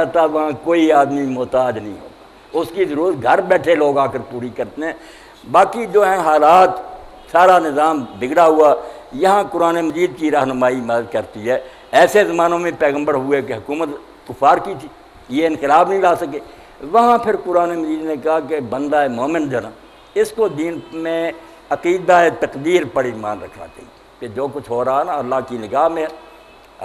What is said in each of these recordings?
تھا وہاں کوئی آدمی محتاج نہیں ہوگا، اس کی ضرورت گھر بیٹھے لوگ آ کر پوری کرتے ہیں۔ باقی جو ہیں حالات، سارا نظام بگڑا ہوا، یہاں قرآن مجید کی رہنمائی مدد کرتی ہے۔ ایسے زمانوں میں پیغمبر ہوئے کہ حکومت کفار کی تھی، یہ انقلاب نہیں لا سکے، وہاں پھر قرآن مجید نے کہا کہ بندہ مومن جو نا اس کو دین میں عقیدہ تقدیر پر ایمان رکھنا چاہیے کہ جو کچھ ہو رہا ہے نا اللہ کی نگاہ میں ہے،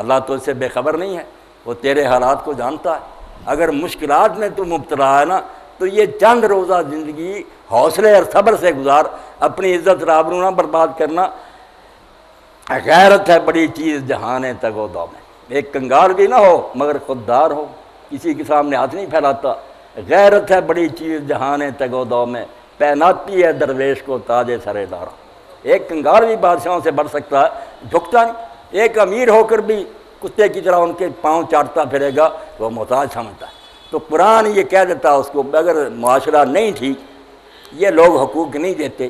اللہ تو اس سے بے خبر نہیں ہے، وہ تیرے حالات کو جانتا ہے۔ اگر مشکلات میں تو مبتلا ہے نا تو یہ چند روزہ زندگی حوصلے اور صبر سے گزار، اپنی عزت اور آبرو نہ برباد کرنا۔ غیرت ہے بڑی چیز جہان تگ و دو میں، ایک کنگال بھی نہ ہو مگر خوددار ہو، کسی کے سامنے ہاتھ نہیں پھیلاتا۔ غیرت ہے بڑی چیز جہان تگ و دو میں، پہناتی ہے درویش کو تاج سر دارا۔ ایک کنگال بھی بادشاہوں سے بڑھ سکتا ہے، جھکتا نہیں۔ ایک امیر ہو کر بھی کتے کی طرح ان کے پاؤں چاٹتا پھرے گا، وہ محتاج سمجھتا ہے۔ تو قرآن یہ کہہ دیتا اس کو اگر معاشرہ نہیں ٹھیک، یہ لوگ حقوق نہیں دیتے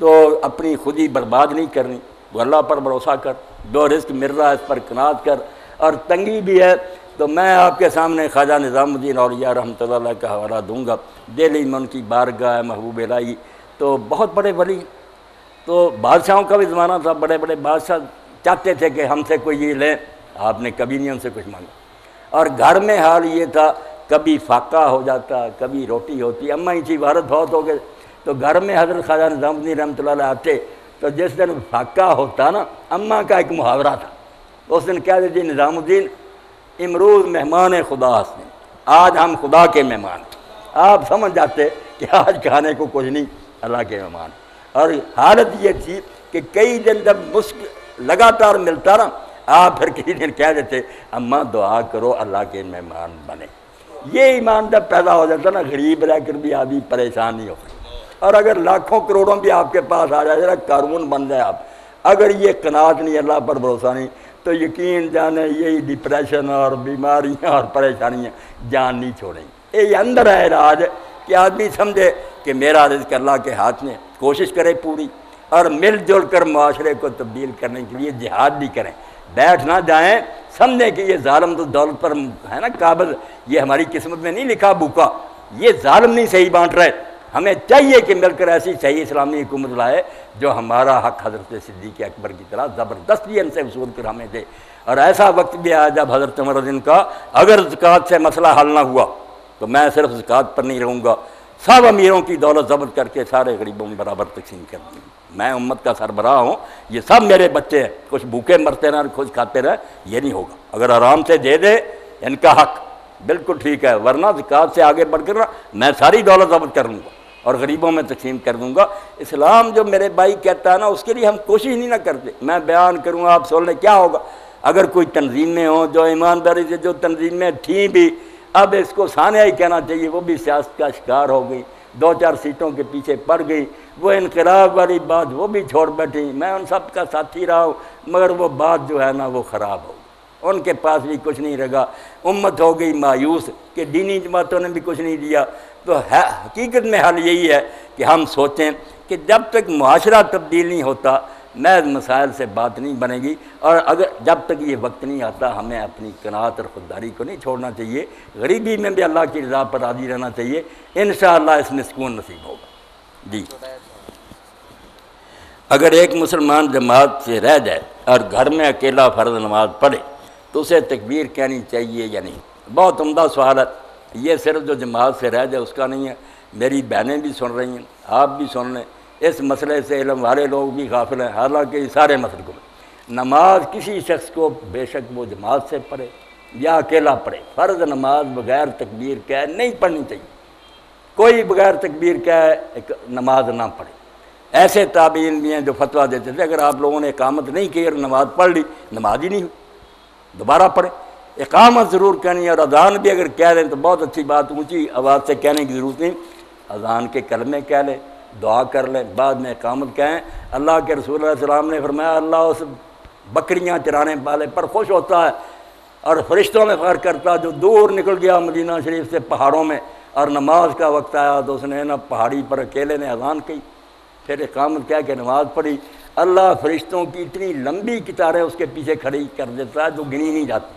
تو اپنی خودی برباد نہیں کرنی، وہ اللہ پر بھروسہ کر، جو رزق مل رہا ہے اس پر قناعت کر۔ اور تنگی بھی ہے تو میں آپ کے سامنے خواجہ نظام الدین اولیاء رحمۃ اللہ علیہ کا حوالہ دوں گا۔ دہلی میں ان کی بارگاہ محبوب الہی، تو بہت بڑے ولی، تو بادشاہوں کا بھی زمانہ تھا، بڑے بڑے بادشاہ چاہتے تھے کہ ہم سے کوئی یہ لیں، آپ نے کبھی نہیں ان سے کچھ مانگا۔ اور گھر میں حال یہ تھا، کبھی فاقہ ہو جاتا، کبھی روٹی ہوتی۔ اماں ہی تھی، وارث بہت ہو گئے، تو گھر میں حضرت خواجہ نظام الدین رحمۃ اللہ علیہ آتے تو جس دن فاقہ ہوتا نا، اماں کا ایک محاورہ تھا، اس دن کہہ دیتی نظام الدین امروز مہمان خدا ہستیں، آج ہم خدا کے مہمان ہیں۔ آپ سمجھ جاتے کہ آج کھانے کو کچھ نہیں، اللہ کے مہمان۔ اور حالت یہ تھی کہ کئی دن جب لگاتار ملتا نا، آپ پھر کسی دن کہہ دیتے اماں دعا کرو اللہ کے مہمان بنے۔ یہ ایمان جب پیدا ہو جاتا نا، غریب رہ کر بھی آدمی پریشان نہیں ہوتا۔ اور اگر لاکھوں کروڑوں بھی آپ کے پاس آ جائے نا، قارون بن جائے آپ، اگر یہ قناعت نہیں، اللہ پر بھروسہ نہیں، تو یقین جانے یہی ڈپریشن اور بیماریاں اور پریشانیاں جان نہیں چھوڑیں۔ یہ اندر ہے علاج کہ آدمی سمجھے کہ میرا رزق اللہ کے ہاتھ میں، کوشش کرے پوری، اور مل جل کر معاشرے کو تبدیل کرنے کے لیے جہاد بھی کریں۔ بیٹھ نہ جائیں، سمجھیں کہ یہ ظالم تو دولت پر ہے نا قابض، یہ ہماری قسمت میں نہیں لکھا بھوکا، یہ ظالم نہیں صحیح بانٹ رہے۔ ہمیں چاہیے کہ مل کر ایسی صحیح اسلامی حکومت لائے جو ہمارا حق حضرت صدیق اکبر کی طرح زبردستی ان سے وصول کر ہمیں دے۔ اور ایسا وقت بھی آیا جب حضرت عمر رضی اللہ عنہ کا اگر زکوٰۃ سے مسئلہ حل نہ ہوا تو میں صرف زکوٰۃ پر نہیں رہوں گا، سب امیروں کی دولت ضبط کر کے سارے غریبوں میں برابر تقسیم کر دوں گا۔ میں امت کا سربراہ ہوں، یہ سب میرے بچے ہیں، کچھ بھوکے مرتے رہیں کچھ کھاتے رہیں، یہ نہیں ہوگا۔ اگر آرام سے دے دے ان کا حق بالکل ٹھیک ہے، ورنہ زکوٰۃ سے آگے بڑھ کر میں ساری دولت ضبط کر لوں گا اور غریبوں میں تقسیم کر دوں گا۔ اسلام جو میرے بھائی کہتا ہے نا، اس کے لیے ہم کوشش نہیں نہ کرتے۔ میں بیان کروں گا، آپ سن لیں کیا ہوگا۔ اگر کوئی تنظیمیں ہوں جو ایمانداری سے جو تنظیمیں تھیں بھی، اب اس کو ثانیہ ہی کہنا چاہیے، وہ بھی سیاست کا شکار ہو گئی، 2-4 سیٹوں کے پیچھے پڑ گئی، وہ انقلاب والی بات وہ بھی چھوڑ بیٹھی۔ میں ان سب کا ساتھی رہا ہوں، مگر وہ بات جو ہے نا وہ خراب ہو گئی، ان کے پاس بھی کچھ نہیں رگا، امت ہو گئی مایوس کہ دینی جماعتوں نے بھی کچھ نہیں دیا۔ تو حقیقت میں حل یہی ہے کہ ہم سوچیں کہ جب تک معاشرہ تبدیل نہیں ہوتا محض مسائل سے بات نہیں بنے گی، اور اگر جب تک یہ وقت نہیں آتا ہمیں اپنی قناعت اور خودداری کو نہیں چھوڑنا چاہیے، غریبی میں بھی اللہ کی رضا پر راضی رہنا چاہیے، انشاءاللہ اس میں سکون نصیب ہوگا۔ جی، اگر ایک مسلمان جماعت سے رہ جائے اور گھر میں اکیلا فرض نماز پڑھے تو اسے تکبیر کہنی چاہیے یا نہیں؟ بہت عمدہ سوال ہے۔ یہ صرف جو جماعت سے رہ جائے اس کا نہیں ہے، میری بہنیں بھی سن رہی ہیں، آپ بھی سن لیں، اس مسئلے سے علم والے لوگ بھی غافل ہیں، حالانکہ یہ سارے مسئلے کو نماز کسی شخص کو بے شک وہ جماعت سے پڑھے یا اکیلا پڑھے، فرض نماز بغیر تکبیر کہے نہیں پڑھنی چاہیے۔ کوئی بغیر تکبیر کہے نماز نہ پڑھے۔ ایسے تابعین بھی ہیں جو فتویٰ دیتے تھے اگر آپ لوگوں نے اقامت نہیں کی اور نماز پڑھ لی، نماز ہی نہیں ہوئی، دوبارہ پڑھیں۔ اقامت ضرور کہنی ہے، اور اذان بھی اگر کہہ دیں تو بہت اچھی بات، اونچی آواز سے کہنے کی ضرورت نہیں، اذان کے کلمے کہہ لیں، دعا کر لیں، بعد میں اقامت کہیں۔ اللہ کے رسول علیہ السلام نے فرمایا اللہ اس بکریاں چرانے والے پر خوش ہوتا ہے اور فرشتوں میں فخر کرتا ہے جو دور نکل گیا مدینہ شریف سے پہاڑوں میں، اور نماز کا وقت آیا تو اس نے نا پہاڑی پر اکیلے نے اذان کی، پھر اقامت کہہ کے نماز پڑھی، اللہ فرشتوں کی اتنی لمبی قطاریں اس کے پیچھے کھڑی کر دیتا ہے جو گنی نہیں جاتی۔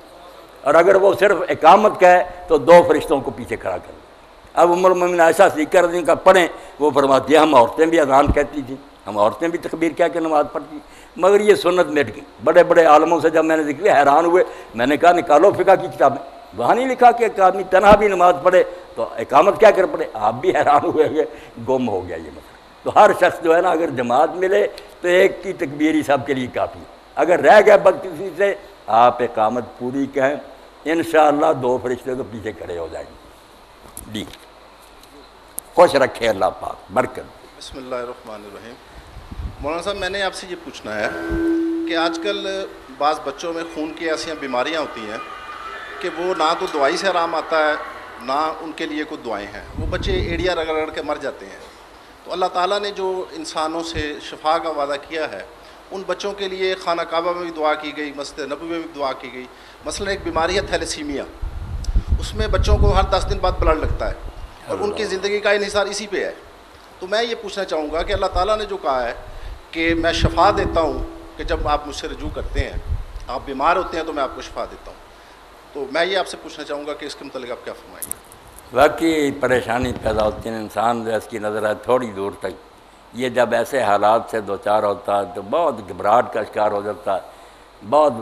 اور اگر وہ صرف اقامت کا ہے تو 2 فرشتوں کو پیچھے کھڑا کر دیں۔ اب ام المومنین عائشہ صدیقہ رضی اللہ عنہا کا پڑھیں، وہ فرماتی ہے ہم عورتیں بھی اذان کہتی تھیں، ہم عورتیں بھی تکبیر کہہ کے نماز پڑھتی، مگر یہ سنت مٹ گئی۔ بڑے بڑے عالموں سے جب میں نے ذکر کیا حیران ہوئے، میں نے کہا نکالو فقہ کی کتابیں، وہاں نہیں لکھا کہ ایک آدمی تنہا بھی نماز پڑھے تو اقامت کیا کر پڑے۔ آپ بھی حیران ہوئے کہ گم ہو گیا یہ مسئلہ۔ تو ہر شخص جو ہے نا اگر جماعت ملے تو ایک کی تکبیر ہی سب کے لیے کافی ہے، اگر رہ گئے بدتمیزی سے آپ اقامت پوری کہیں، انشاءاللہ 2 فرشتے تو پیچھے کھڑے ہو جائیں گے۔ جی خوش رکھے اللہ پاک، برکت۔ بسم اللہ الرحمن الرحیم۔ مولانا صاحب میں نے آپ سے یہ پوچھنا ہے کہ آج کل بعض بچوں میں خون کی ایسی بیماریاں ہوتی ہیں کہ وہ نہ تو دوائی سے آرام آتا ہے نہ ان کے لیے کوئی دعائیں ہیں، وہ بچے ایڑیاں رگڑ رگڑ کے مر جاتے ہیں۔ تو اللہ تعالیٰ نے جو انسانوں سے شفا کا وعدہ کیا ہے، ان بچوں کے لیے خانہ کعبہ میں بھی دعا کی گئی، مسجد نبوی میں بھی دعا کی گئی۔ مثلا ایک بیماری ہے تھیلیسیمیا، اس میں بچوں کو ہر 10 دن بعد بلڈ لگتا ہے اور ان کی زندگی کا انحصار اسی پہ ہے۔ تو میں یہ پوچھنا چاہوں گا کہ اللہ تعالیٰ نے جو کہا ہے کہ میں شفا دیتا ہوں، کہ جب آپ مجھ سے رجوع کرتے ہیں، آپ بیمار ہوتے ہیں تو میں آپ کو شفا دیتا ہوں، تو میں یہ آپ سے پوچھنا چاہوں گا کہ اس کے متعلق آپ کیا فرمائیں گے؟ واقعی پریشانی پیدا ہوتی ہے، انسان جو اس کی نظر ہے تھوڑی دور تک، یہ جب ایسے حالات سے دوچار ہوتا ہے تو بہت گھبراہٹ کا شکار ہو جاتا ہے، بہت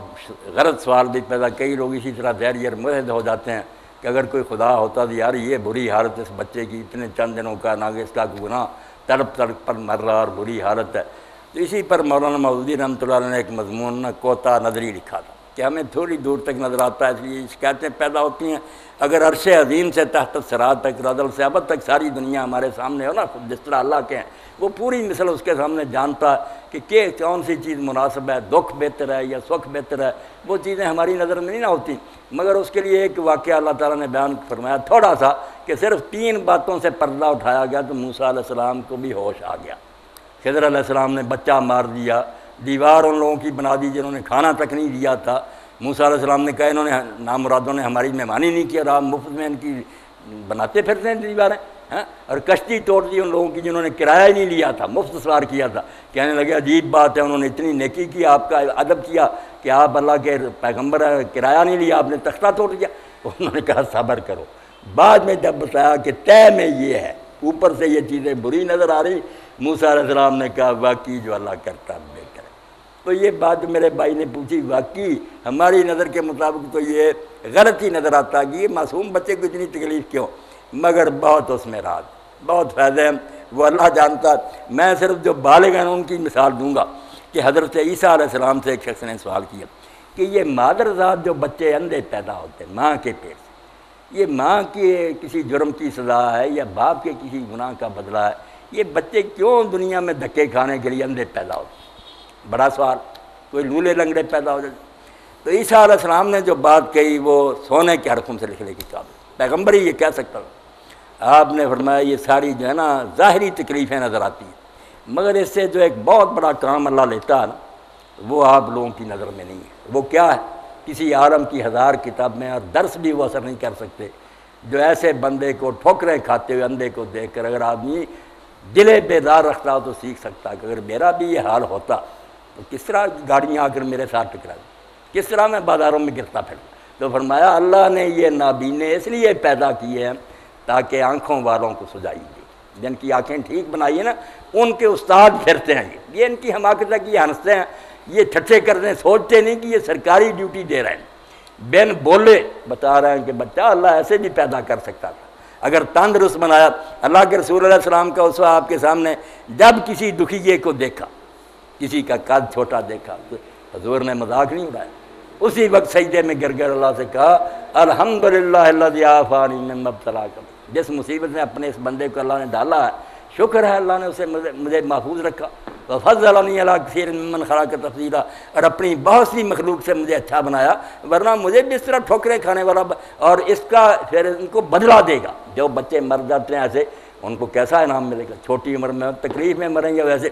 غلط سوال بھی پیدا، کئی لوگ اسی طرح دہریہ ملحد ہو جاتے ہیں کہ اگر کوئی خدا ہوتا تو یار یہ بری حالت اس بچے کی، اتنے چند دنوں کا، نہ کہ اس کا گناہ تڑپ تڑپ پر مر رہا اور بری حالت ہے۔ تو اسی پر مولانا مودودی رحمۃ اللہ علیہ نے ایک مضمون کوتا نظری لکھا تھا کہ ہمیں تھوڑی دور تک نظر آتا ہے، اس لیے شکایتیں پیدا ہوتی ہیں۔ اگر عرش عظیم سے تحت صراط تک، رضل سے ابد تک ساری دنیا ہمارے سامنے ہو نا، جس طرح اللہ کے ہیں، وہ پوری مثل اس کے سامنے جانتا ہے کہ کون سی چیز مناسب ہے، دکھ بہتر ہے یا سکھ بہتر ہے، وہ چیزیں ہماری نظر میں نہیں نہ ہوتی۔ مگر اس کے لیے ایک واقعہ اللہ تعالیٰ نے بیان فرمایا تھوڑا سا، کہ صرف 3 باتوں سے پردہ اٹھایا گیا تو موسیٰ علیہ السلام کو بھی ہوش آ گیا۔ خضر علیہ السلام نے بچہ مار دیا، دیوار ان لوگوں کی بنا دی جنہوں نے کھانا تک نہیں دیا تھا۔ موسیٰ علیہ السلام نے کہا انہوں نے نامرادوں نے ہماری مہمانی نہیں کی اور آپ مفت میں ان کی بناتے پھرتے ہیں دیواریں، اور کشتی توڑ دی ان لوگوں کی جنہوں نے کرایہ ہی نہیں لیا تھا، مفت سوار کیا تھا۔ کہنے لگے عجیب بات ہے، انہوں نے اتنی نیکی کی، آپ کا ادب کیا کہ آپ اللہ کے پیغمبر ہیں، کرایہ نہیں لیا، آپ نے تختہ توڑ دیا۔ انہوں نے کہا صبر کرو۔ بعد میں جب بتایا کہ طے میں یہ ہے، اوپر سے یہ چیزیں بری نظر آ رہی، موسیٰ علیہ السلام نے کہا واقعی جو اللہ کرتا ہے بہتر ہے۔ تو یہ بات میرے بھائی نے پوچھی، واقعی ہماری نظر کے مطابق تو یہ غلط ہی نظر آتا ہے کہ یہ معصوم بچے کو اتنی تکلیف کیوں، مگر بہت اس میں راز، بہت فائدہ ہے، وہ اللہ جانتا ہے۔ میں صرف جو بالغ ہیں ان کی مثال دوں گا کہ حضرت عیسیٰ علیہ السلام سے ایک شخص نے سوال کیا کہ یہ مادر ذات جو بچے اندھے پیدا ہوتے ہیں ماں کے پیٹ سے، یہ ماں کے کسی جرم کی سزا ہے یا باپ کے کسی گناہ کا بدلہ ہے، یہ بچے کیوں دنیا میں دھکے کھانے کے لیے اندھے پیدا ہوتے ہیں؟ بڑا سوال، کوئی لولے لنگڑے پیدا ہو جاتے۔ تو عیسیٰ علیہ السلام نے جو بات کہی وہ سونے کے حرفوں سے لکھنے کی قابل، پیغمبر ہی یہ کہہ سکتا تھا۔ آپ نے فرمایا یہ ساری جو ہے نا ظاہری تکلیفیں نظر آتی ہیں، مگر اس سے جو ایک بہت بڑا کام اللہ لیتا ہے نا، وہ آپ لوگوں کی نظر میں نہیں ہے۔ وہ کیا ہے؟ کسی عالم کی 1000 کتاب میں اور درس بھی وہ اثر نہیں کر سکتے، جو ایسے بندے کو ٹھوکریں کھاتے ہوئے اندھے کو دیکھ کر اگر آدمی دل بیدار رکھتا ہو تو سیکھ سکتا کہ اگر میرا بھی یہ حال ہوتا تو کس طرح گاڑیاں آ کر میرے ساتھ ٹکرا دی، کس طرح میں بازاروں میں گرتا پھرتا۔ تو فرمایا اللہ نے یہ نابینے اس لیے پیدا کیے ہیں تاکہ آنکھوں والوں کو سجائی دے، جن کی آنکھیں ٹھیک بنائی ہیں نا ان کے استاد پھرتے ہیں، یہ ان کی حماقت ہے کہ یہ ہنستے ہیں، یہ ٹھٹھے کرتے ہیں، سوچتے نہیں کہ یہ سرکاری ڈیوٹی دے رہے ہیں، بن بولے بتا رہے ہیں کہ بچہ اللہ ایسے بھی پیدا کر سکتا تھا اگر تندرست بنایا۔ اللہ کے رسول علیہ السلام کا اسوہ آپ کے سامنے، جب کسی دکھیے کو دیکھا، کسی کا قد چھوٹا دیکھا تو حضور نے مذاق نہیں اڑایا، اسی وقت سجدے میں گر گر اللہ سے کہا الحمدللہ الذی عافانی مما ابتلاک، جس مصیبت میں اپنے اس بندے کو اللہ نے ڈالا ہے شکر ہے اللہ نے اسے مجھے محفوظ رکھا، وفضلنی علی کثیر ممن خلق تفضیلا، اور اپنی بہت سی مخلوق سے مجھے اچھا بنایا، ورنہ مجھے بھی اس طرح ٹھوکریں کھانے والا، اور اس کا پھر ان کو بدلہ دے گا۔ جو بچے مر جاتے ہیں ایسے ان کو کیسا انعام ملے گا، چھوٹی عمر میں تکلیف میں مریں گے ویسے۔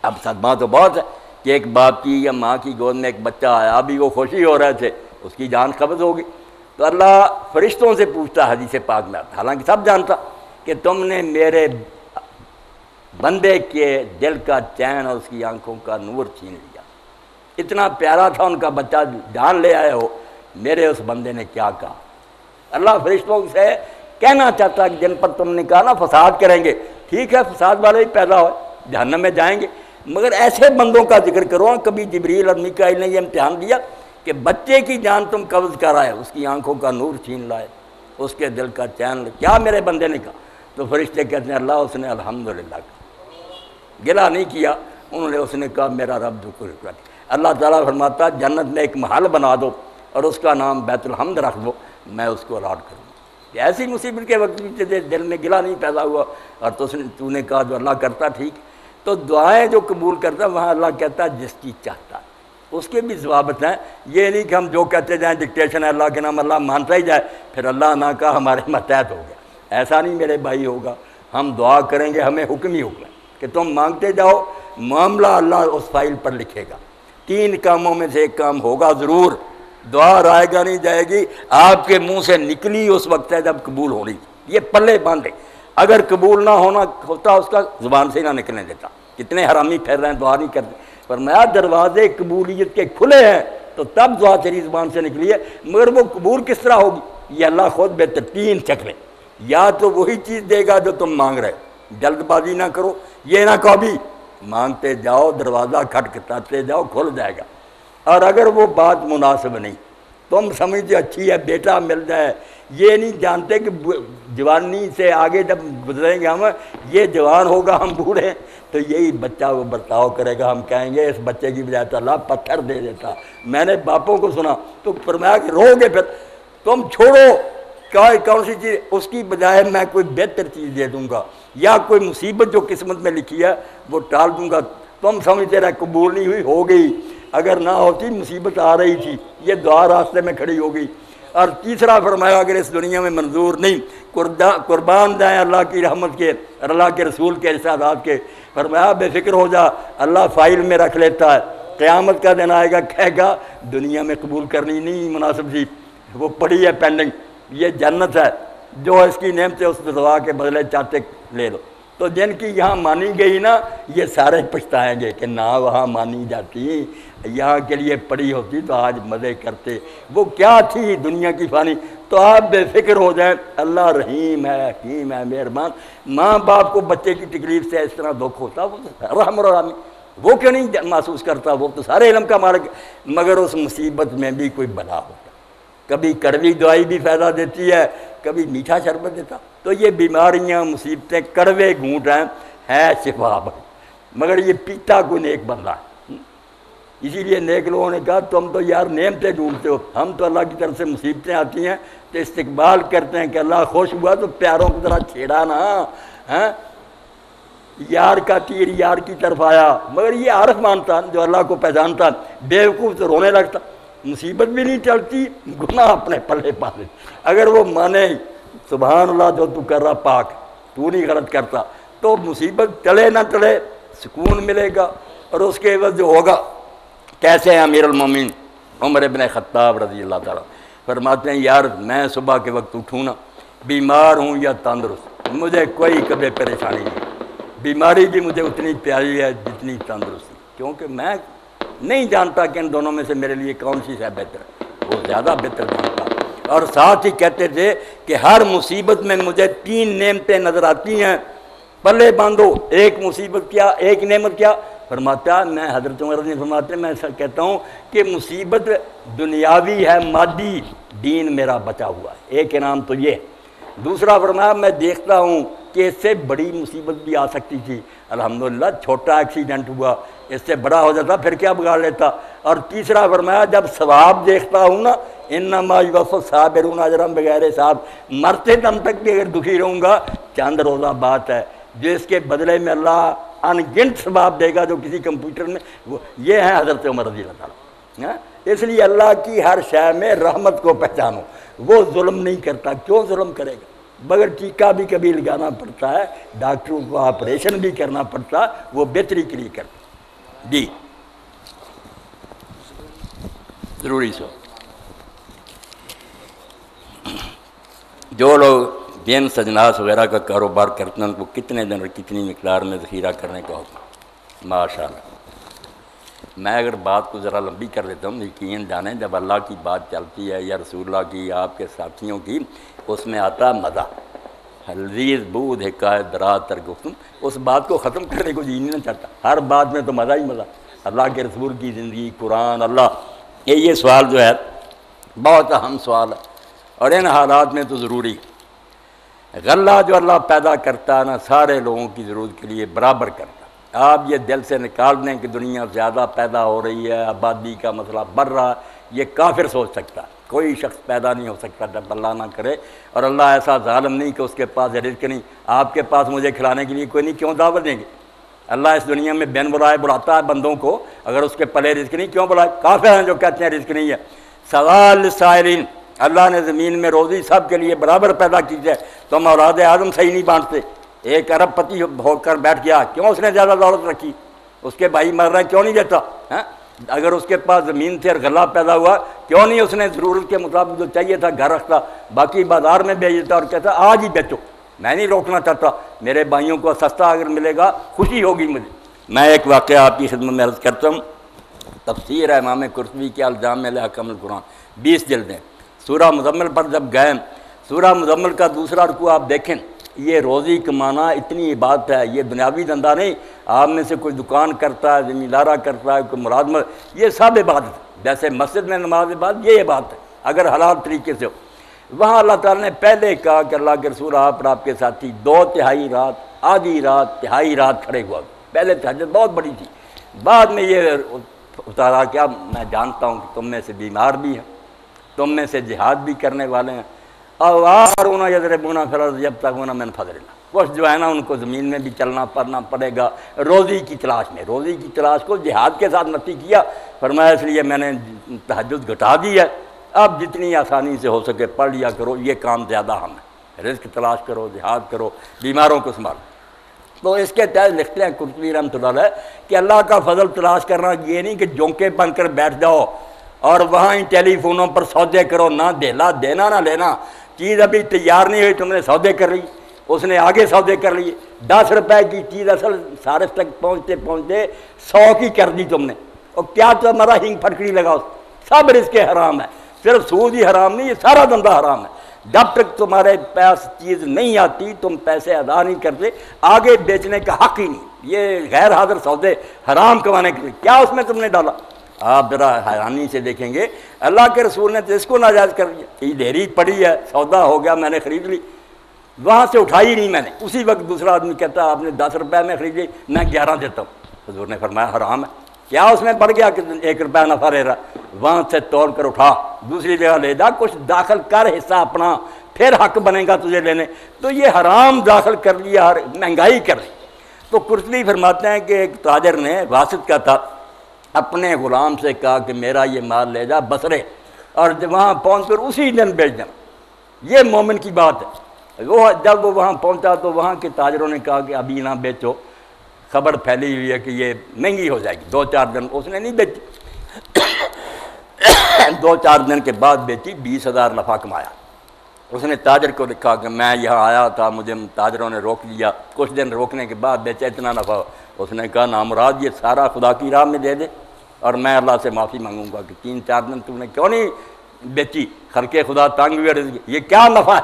اب صدمہ تو بہت ہے کہ ایک باپ کی یا ماں کی گود میں ایک بچہ آیا، ابھی وہ خوشی ہو رہے تھے، اس کی جان قبض ہوگی تو اللہ فرشتوں سے پوچھتا حدیث پاک میں، حالانکہ سب جانتا کہ تم نے میرے بندے کے دل کا چین اور اس کی آنکھوں کا نور چھین لیا، اتنا پیارا تھا ان کا بچہ، جان لے آئے ہو میرے اس بندے نے کیا کہا. اللہ فرشتوں سے کہنا چاہتا ہے کہ جن پر تم نے کہا نا فساد کریں گے، ٹھیک ہے فساد والے ہی پیدا ہوئے جہنم میں جائیں گے، مگر ایسے بندوں کا ذکر کرو. کبھی جبریل اور میکائیل نے یہ امتحان دیا کہ بچے کی جان تم قبض کر آئے، اس کی آنکھوں کا نور چھین لائے، اس کے دل کا چین کیا میرے بندے نے کہا. تو فرشتے کہتے ہیں اللہ اس نے الحمدللہ کہا، گلہ نہیں کیا انہوں نے. اس نے کہا میرا رب جو کچھ کرے. اللہ تعالیٰ فرماتا جنت میں ایک محل بنا دو اور اس کا نام بیت الحمد رکھ دو، میں اس کو الاٹ کروں. ایسی مصیبت کے وقت بھی دل میں گلہ نہیں پیدا ہوا اور تو نے کہا جو اللہ کرتا ٹھیک. تو دعائیں جو قبول کرتا وہاں اللہ کہتا ہے جس کی چاہتا ہے. اس کے بھی ضوابط ہیں. یہ نہیں کہ ہم جو کہتے جائیں ڈکٹیشن ہے اللہ کے نام اللہ مانتا ہی جائے پھر اللہ نہ کہا ہمارے ماتحت ہو گیا. ایسا نہیں میرے بھائی ہوگا. ہم دعا کریں گے ہمیں حکم ہی ہوگا کہ تم مانگتے جاؤ، معاملہ اللہ اس فائل پر لکھے گا. 3 کاموں میں سے ایک کام ہوگا ضرور. دعا رائے گا نہیں جائے گی، آپ کے منہ سے نکلی اس وقت ہے جب قبول ہونی. یہ پلے باندھے. اگر قبول نہ ہونا ہوتا اس کا زبان سے نہ نکلنے دیتا. کتنے حرامی پھیر رہے ہیں دعا نہیں کرتے. فرمایا دروازے قبولیت کے کھلے ہیں تو تب دعا تیری زبان سے نکلی ہے، مگر وہ قبول کس طرح ہوگی یہ اللہ خود بہتر. 3 شکلیں. یا تو وہی چیز دے گا جو تم مانگ رہے، جلد بازی نہ کرو. یہ نہ کہو بھی مانگتے جاؤ دروازہ کھٹکھٹاتے جاؤ کھل جائے گا. اور اگر وہ بات مناسب نہیں، تم سمجھتے اچھی ہے بیٹا مل جائے، یہ نہیں جانتے کہ جوانی سے آگے جب گزریں گے ہم، یہ جوان ہوگا ہم بوڑھے تو یہی بچہ وہ برتاؤ کرے گا. ہم کہیں گے اس بچے کی بجائے تو اللہ پتھر دے دیتا. میں نے باپوں کو سنا تو فرمایا کہ رو گے پھر تم چھوڑو کون سی چیز، اس کی بجائے میں کوئی بہتر چیز دے دوں گا یا کوئی مصیبت جو قسمت میں لکھی ہے وہ ٹال دوں گا. تم سمجھتے رہے قبول نہیں ہوئی، ہو گئی. اگر نہ ہوتی مصیبت آ رہی تھی، یہ دعا راستے میں کھڑی ہو گئی. اور تیسرا فرمایا اگر اس دنیا میں منظور نہیں، قربان جائیں اللہ کی رحمت کے اور اللہ کے رسول کے ارشادات کے. فرمایا بے فکر ہو جا، اللہ فائل میں رکھ لیتا ہے. قیامت کا دن آئے گا کہے گا دنیا میں قبول کرنی نہیں مناسب تھی، وہ پڑی ہے پینڈنگ. یہ جنت ہے، جو اس کی نعمت ہے اس دعا کے بدلے چاہتے لے لو. تو جن کی یہاں مانی گئی نا یہ سارے پچھتائیں گے کہ نہ وہاں مانی جاتی، یہاں کے لیے پڑی ہوتی تو آج مزے کرتے. وہ کیا تھی دنیا کی فانی. تو آپ بے فکر ہو جائیں، اللہ رحیم ہے حکیم ہے مہربان. ماں باپ کو بچے کی تکلیف سے اس طرح دکھ ہوتا وہ تو رحم الرحمی، وہ کیوں نہیں محسوس کرتا؟ وہ تو سارے علم کا مالک. مگر اس مصیبت میں بھی کوئی بلا ہوتا. کبھی کڑوی دوائی بھی فائدہ دیتی ہے، کبھی میٹھا شربت دیتا. تو یہ بیماریاں مصیبتیں کڑوے گھونٹ ہیں شفا مگر یہ پیتا کوئی نیک بندہ ہے. اسی لیے نیک لوگوں نے کہا تم تو یار نعمتیں ڈھونڈتے ہو، ہم تو اللہ کی طرف سے مصیبتیں آتی ہیں تو استقبال کرتے ہیں کہ اللہ خوش ہوا تو پیاروں کی طرح چھیڑا نا. یار کا تیر یار کی طرف آیا. مگر یہ عارف مانتا جو اللہ کو پہچانتا، بیوقوف تو رونے لگتا. مصیبت بھی نہیں چلتی، گناہ اپنے پلے پالے. اگر وہ مانے سبحان اللہ جو تو کر رہا پاک، تو نہیں غلط کرتا، تو مصیبت ٹلے نہ ٹلے سکون ملے گا. اور اس کے عوض جو ہوگا کیسے ہیں امیر المومنین عمر ابن خطاب رضی اللہ تعالیٰ فرماتے ہیں یار میں صبح کے وقت اٹھوں نا بیمار ہوں یا تندرست مجھے کوئی کبھی پریشانی نہیں. بیماری بھی مجھے اتنی پیاری ہے جتنی تندرستی، کیونکہ میں نہیں جانتا کہ ان دونوں میں سے میرے لیے کون سی ہے بہتر ہے. وہ زیادہ بہتر جانتا. اور ساتھ ہی کہتے تھے کہ ہر مصیبت میں مجھے 3 نعمتیں نظر آتی ہیں، پلے باندھو. ایک مصیبت کیا، ایک نعمت کیا؟ فرماتا میں حضرت عمر نے فرماتے میں ایسا کہتا ہوں کہ مصیبت دنیاوی ہے مادی، دین میرا بچا ہوا ہے. ایک انعام تو یہ. دوسرا فرمایا میں دیکھتا ہوں کہ اس سے بڑی مصیبت بھی آ سکتی تھی، الحمدللہ چھوٹا ایکسیڈنٹ ہوا، اس سے بڑا ہو جاتا پھر کیا بگاڑ لیتا. اور تیسرا فرمایا جب ثواب دیکھتا ہوں نا انما یوفی الصابرون اجرهم بغیر حساب، مرتے دم تک بھی اگر دکھی رہوں گا چند روزہ بات ہے جو اس کے بدلے میں اللہ ان گنت ثواب دے گا جو کسی کمپیوٹر میں. یہ ہیں حضرت عمر رضی اللہ تعالیٰ. اس لیے اللہ کی ہر شے میں رحمت کو پہچانو. وہ ظلم نہیں کرتا، کیوں ظلم کرے گا؟ مگر ٹیکہ بھی کبھی لگانا پڑتا ہے، ڈاکٹروں کو آپریشن بھی کرنا پڑتا، وہ بہتری کے لیے کرتا. جی ضروری سو جو لوگ دین سجناس وغیرہ کا کاروبار کرتے ہیں ان کو کتنے دن اور کتنی مقدار میں ذخیرہ کرنے کا ہوتا؟ ماشاء اللہ میں اگر بات کو ذرا لمبی کر لیتا ہوں، یقین جانیں جب اللہ کی بات چلتی ہے یا رسول اللہ کی، آپ کے ساتھیوں کی، اس میں آتا مزہ، لذیذ بود حکایت دراز ترگفتم، اس بات کو ختم کرنے کو جی نہیں چاہتا، ہر بات میں تو مزہ ہی مزہ، اللہ کے رسول کی زندگی، قرآن، اللہ، یہ سوال جو ہے بہت اہم سوال ہے، اور ان حالات میں تو ضروری ہے۔ غلہ جو اللہ پیدا کرتا ہے نا، سارے لوگوں کی ضرورت کے لیے برابر کرتا ہے۔ آپ یہ دل سے نکال دیں کہ دنیا زیادہ پیدا ہو رہی ہے، آبادی کا مسئلہ بڑھ رہا ہے، یہ کافر سوچ سکتا ہے، کوئی شخص پیدا نہیں ہو سکتا جب اللہ نہ کرے، اور اللہ ایسا ظالم نہیں کہ اس کے پاس رزق نہیں، آپ کے پاس مجھے کھلانے کے لیے کوئی نہیں، کیوں دعوت دیں گے؟ اللہ اس دنیا میں بین بلائے بلاتا ہے بندوں کو، اگر اس کے پلے رزق نہیں کیوں بلائے؟ کافر ہیں جو کہتے ہیں رزق نہیں ہے۔ سوال سائلین، اللہ نے زمین میں روزی سب کے لیے برابر پیدا کی ہے، تم اولاد آدم صحیح نہیں بانٹتے، ایک ارب پتی ہو کر بیٹھ گیا، کیوں اس نے زیادہ دولت رکھی؟ اس کے بھائی مر رہے ہیں کیوں نہیں دیتا؟ اگر اس کے پاس زمین تھی اور غلہ پیدا ہوا، کیوں نہیں اس نے ضرورت کے مطابق جو چاہیے تھا گھر رکھتا، باقی بازار میں بیچ دیتا اور کہتا آج ہی بیچو، میں نہیں روکنا چاہتا، میرے بھائیوں کو سستا اگر ملے گا خوشی ہوگی مجھے۔ میں ایک واقعہ آپ کی خدمت میں عرض کرتا ہوں، تفسیر ہے امام قرطبی کے الجامع احکام القرآن، 20 جلدیں، سورہ مزمل پر جب گئے، سورہ مزمل کا دوسرا رکوع آپ دیکھیں، یہ روزی کمانا اتنی عبادت ہے، یہ دنیاوی دھندا نہیں، آپ میں سے کوئی دکان کرتا ہے، زمیندارہ کرتا ہے، کوئی ملازمت، یہ سب عبادت ہے، جیسے مسجد میں نماز عبادت، یہ عبادت ہے اگر حلال طریقے سے ہو۔ وہاں اللہ تعالیٰ نے پہلے کہا کہ اللہ کے رسول آپ اور آپ کے ساتھی 2/3 رات، آدھی رات، تہائی رات کھڑے ہوا، پہلے تہجد بہت بڑی تھی، بعد میں یہ اتارا کیا، میں جانتا ہوں کہ تم میں سے بیمار بھی ہیں، تم میں سے جہاد بھی کرنے والے ہیں، اوارون یضربون فی الارض یبتغون من فضل اللہ، کچھ جو ہے نا ان کو زمین میں بھی چلنا پڑنا پڑے گا روزی کی تلاش میں، روزی کی تلاش کو جہاد کے ساتھ نفی کیا، فرمایا اس لیے میں نے تہجد گھٹا دی ہے، اب جتنی آسانی سے ہو سکے پڑھ لیا کرو، یہ کام زیادہ ہم ہے، رزق تلاش کرو، جہاد کرو، بیماروں کو سنبھالو۔ تو اس کے تحت لکھتے ہیں قرطبی رحمۃ اللہ علیہ کہ اللہ کا فضل تلاش کرنا یہ نہیں کہ جونکے بن کر بیٹھ جاؤ اور وہاں ہی ٹیلی فونوں پر سودے کرو، نہ دینا نہ لینا، چیز ابھی تیار نہیں ہوئی تم نے سودے کر لی، اس نے آگے سودے کر لیے، 10 روپے کی چیز اصل صارف تک پہنچتے پہنچتے 100 کی کر دی تم نے، اور کیا تمہارا ہنگ پھٹکڑی لگا، سب رزق حرام ہے، صرف سود ہی حرام نہیں، یہ سارا دھندا حرام ہے۔ جب تک تمہارے پاس چیز نہیں آتی تم پیسے ادا نہیں کرتے، آگے بیچنے کا حق ہی نہیں، یہ غیر حاضر سودے حرام کمانے کے لیے کیا اس میں تم نے ڈالا؟ آپ ذرا حیرانی سے دیکھیں گے، اللہ کے رسول نے تو اس کو ناجائز کر دیا، یہ ڈھیری پڑی ہے، سودا ہو گیا، میں نے خرید لی، وہاں سے اٹھائی نہیں میں نے، اسی وقت دوسرا آدمی کہتا ہے آپ نے 10 روپے میں خریدی، میں 11 دیتا ہوں، حضور نے فرمایا حرام ہے، کیا اس میں پڑ گیا کہ 1 روپیہ نفع لے رہا، وہاں سے توڑ کر اٹھا دوسری جگہ لے جا، کچھ داخل کر حصہ اپنا، پھر حق بنے گا تجھے لینے، تو یہ حرام داخل کر لیا، مہنگائی کر لی۔ تو قرطبی فرماتے ہیں کہ ایک تاجر نے واسط کا تھا، اپنے غلام سے کہا کہ میرا یہ مال لے جا بصرے، اور وہاں پہنچ کر اسی دن بیچ دینا، یہ مومن کی بات ہے۔ وہ جب وہ وہاں پہنچا تو وہاں کے تاجروں نے کہا کہ ابھی نہ بیچو، خبر پھیلی ہوئی ہے کہ یہ مہنگی ہو جائے گی، 2-4 دن، اس نے نہیں بیچی، 2-4 دن کے بعد بیچی، 20,000 نفع کمایا۔ اس نے تاجر کو لکھا کہ میں یہاں آیا تھا، مجھے تاجروں نے روک لیا، کچھ دن روکنے کے بعد بیچا، اتنا نفع۔ اس نے کہا نامراد یہ سارا خدا کی راہ میں دے دے اور میں اللہ سے معافی مانگوں گا کہ 3-4 دن تم نے کیوں نہیں بیچی، خلق خدا تنگ ہوئے رزق، یہ کیا نفع ہے،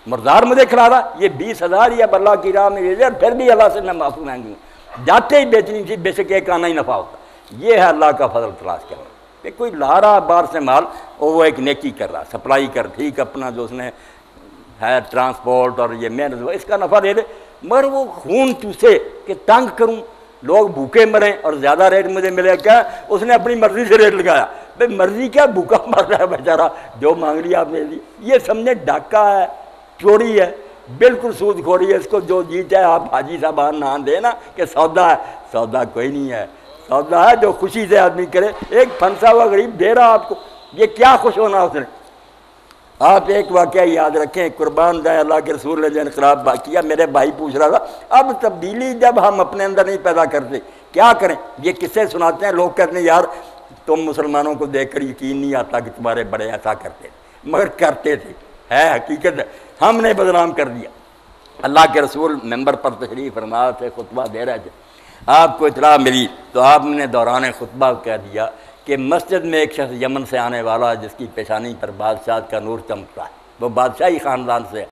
مردار مجھے کھلا رہا، یہ 20,000 یا اللہ کی راہ میں دے دے اور پھر بھی اللہ سے میں معافی مانگوں گا، جاتے ہی بیچنی تھی، بے شک ایک آنا ہی نفع ہوتا۔ یہ ہے اللہ کا فضل تلاش کرنا کہ کوئی لا رہا باہر سے مال اور وہ ایک نیکی کر رہا، سپلائی کر، ٹھیک اپنا جو اس نے ہے ٹرانسپورٹ اور یہ محنت اس کا نفع دے دے، مگر وہ خون چوسے کہ تنگ کروں، لوگ بھوکے مریں اور زیادہ ریٹ مجھے ملے، کیا اس نے اپنی مرضی سے ریٹ لگایا، بھائی مرضی کیا، بھوکا مر رہا ہے بیچارہ، جو مانگ لیا آپ نے دی، یہ سمجھے ڈاکہ ہے، چوری ہے، بالکل سود خوری ہے، اس کو جو جی چاہے آپ حاجی صاحب نام دیں نا کہ سودا ہے، سودا کوئی نہیں ہے، سودا ہے جو خوشی سے آدمی کرے، ایک پھنسا ہوا غریب دے رہا آپ کو، یہ کیا خوش ہونا اس نے۔ آپ ایک واقعہ یاد رکھیں، قربان جائیں اللہ کے رسول نے جو انقلاب کیا، میرے بھائی پوچھ رہا تھا، اب تبدیلی جب ہم اپنے اندر نہیں پیدا کرتے کیا کریں؟ یہ قصے سناتے ہیں لوگ، کہتے ہیں یار تم مسلمانوں کو دیکھ کر یقین نہیں آتا کہ تمہارے بڑے ایسا کرتے، مگر کرتے تھے، ہے حقیقت ہے، ہم نے بدنام کر دیا۔ اللہ کے رسول ممبر پر تشریف فرما تھے، خطبہ دے رہے تھے، آپ کو اطلاع ملی تو آپ نے دوران خطبہ کہہ دیا کہ مسجد میں ایک شخص یمن سے آنے والا جس کی پیشانی پر بادشاہ کا نور چمکتا ہے، وہ بادشاہی خاندان سے ہے،